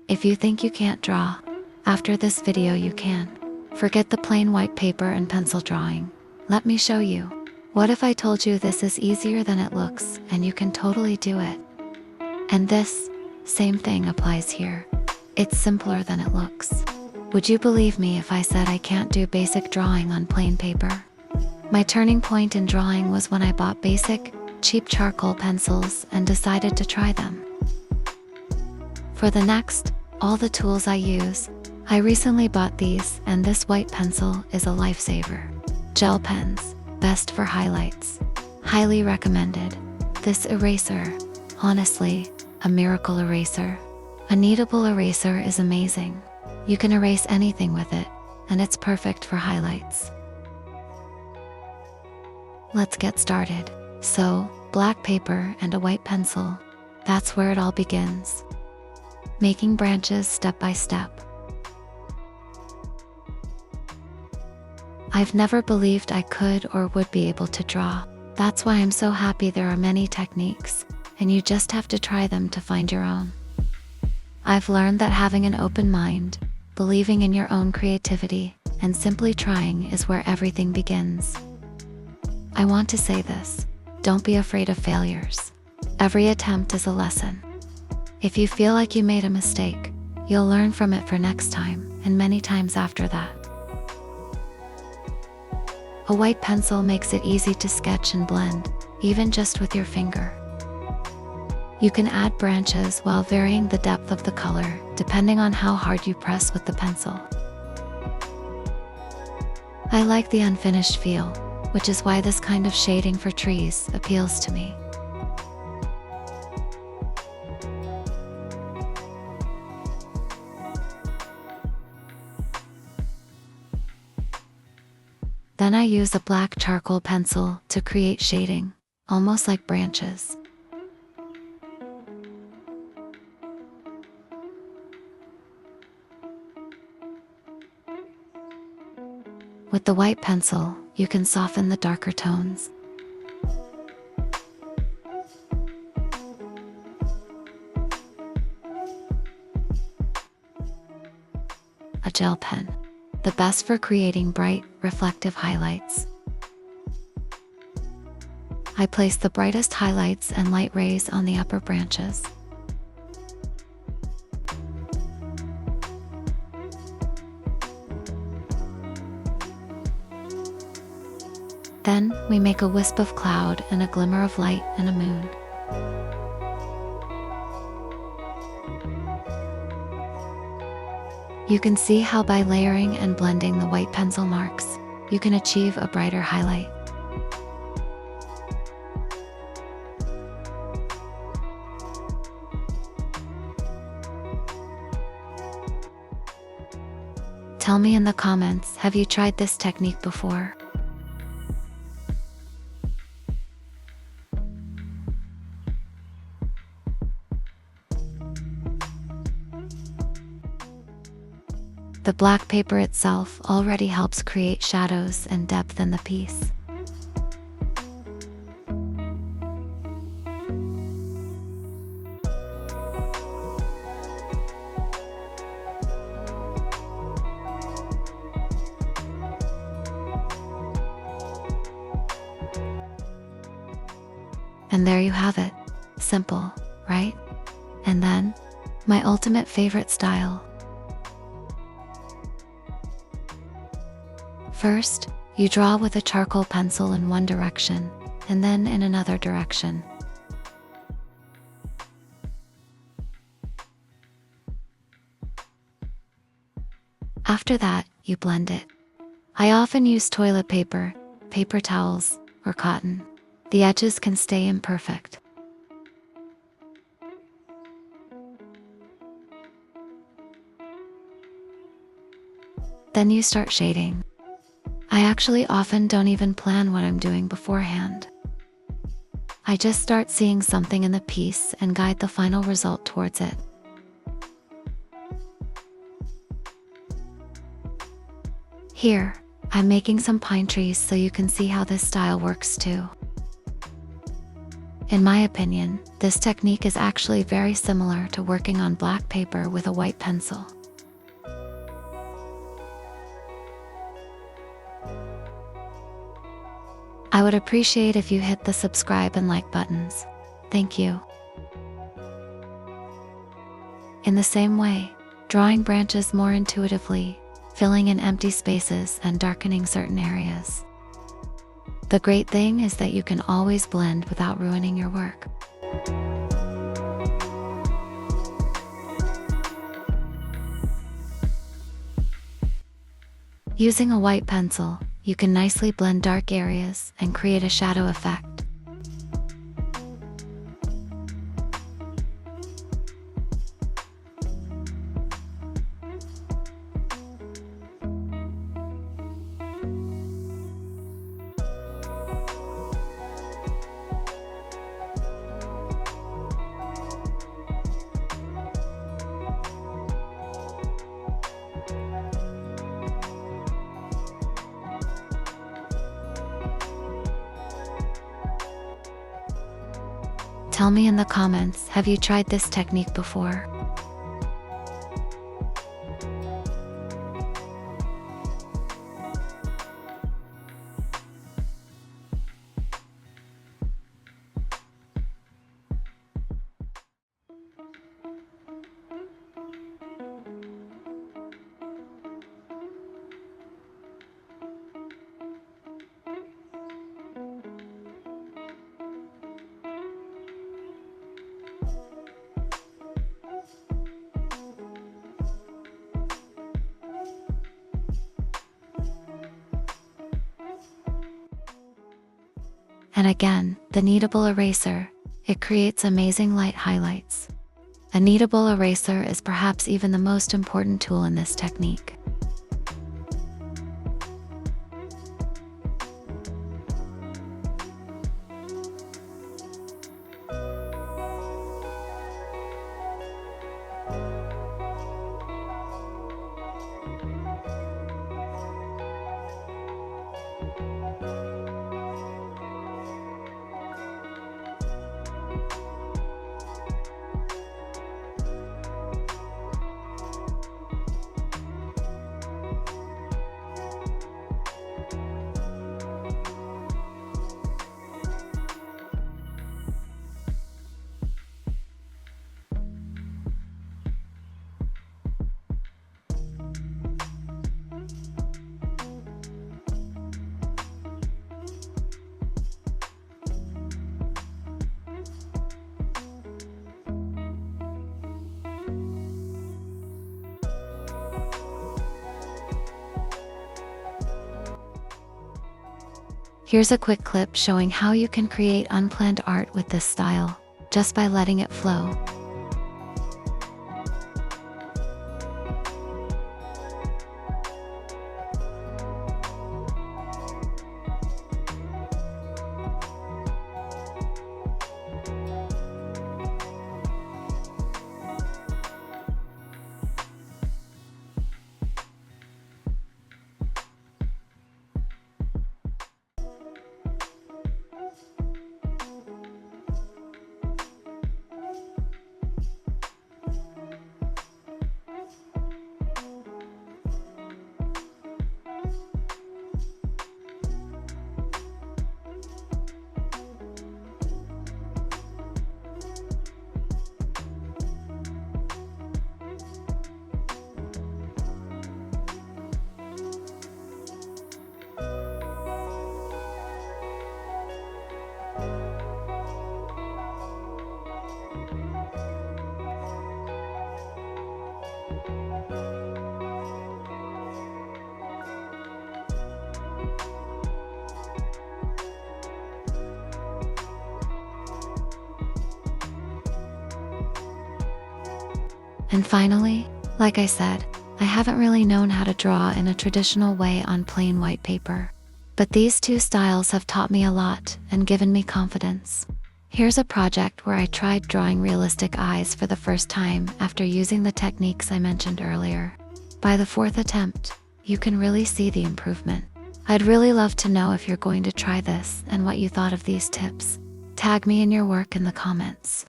If you think you can't draw, after this video you can. Forget the plain white paper and pencil drawing. Let me show you. What if I told you this is easier than it looks and you can totally do it? And this same thing applies here. It's simpler than it looks. Would you believe me if I said I can't do basic drawing on plain paper? My turning point in drawing was when I bought basic, cheap charcoal pencils and decided to try them. For the next, all the tools I use, I recently bought these, and this white pencil is a lifesaver. Gel pens, best for highlights. Highly recommended. This eraser, honestly, a miracle eraser. A kneadable eraser is amazing. You can erase anything with it, and it's perfect for highlights. Let's get started. So, black paper and a white pencil. That's where it all begins. Making branches step by step. I've never believed I could or would be able to draw. That's why I'm so happy there are many techniques, and you just have to try them to find your own. I've learned that having an open mind, believing in your own creativity, and simply trying is where everything begins. I want to say this: don't be afraid of failures. Every attempt is a lesson. If you feel like you made a mistake, you'll learn from it for next time, and many times after that. A white pencil makes it easy to sketch and blend, even just with your finger. You can add branches while varying the depth of the color, depending on how hard you press with the pencil. I like the unfinished feel, which is why this kind of shading for trees appeals to me. Then I use a black charcoal pencil to create shading, almost like branches. With the white pencil, you can soften the darker tones. A gel pen. The best for creating bright, reflective highlights. I place the brightest highlights and light rays on the upper branches. Then, we make a wisp of cloud and a glimmer of light and a moon. You can see how by layering and blending the white pencil marks, you can achieve a brighter highlight. Tell me in the comments, have you tried this technique before? The black paper itself already helps create shadows and depth in the piece. And there you have it. Simple, right? And then, my ultimate favorite style. First, you draw with a charcoal pencil in one direction, and then in another direction. After that, you blend it. I often use toilet paper, paper towels, or cotton. The edges can stay imperfect. Then you start shading. I actually often don't even plan what I'm doing beforehand. I just start seeing something in the piece and guide the final result towards it. Here, I'm making some pine trees so you can see how this style works too. In my opinion, this technique is actually very similar to working on black paper with a white pencil. I would appreciate if you hit the subscribe and like buttons. Thank you. In the same way, drawing branches more intuitively, filling in empty spaces and darkening certain areas. The great thing is that you can always blend without ruining your work. Using a white pencil, you can nicely blend dark areas and create a shadow effect. Tell me in the comments, have you tried this technique before? And again, the kneadable eraser, it creates amazing light highlights. A kneadable eraser is perhaps even the most important tool in this technique. Here's a quick clip showing how you can create unplanned art with this style, just by letting it flow. And finally, like I said, I haven't really known how to draw in a traditional way on plain white paper. But these two styles have taught me a lot and given me confidence. Here's a project where I tried drawing realistic eyes for the first time after using the techniques I mentioned earlier. By the fourth attempt, you can really see the improvement. I'd really love to know if you're going to try this and what you thought of these tips. Tag me in your work in the comments.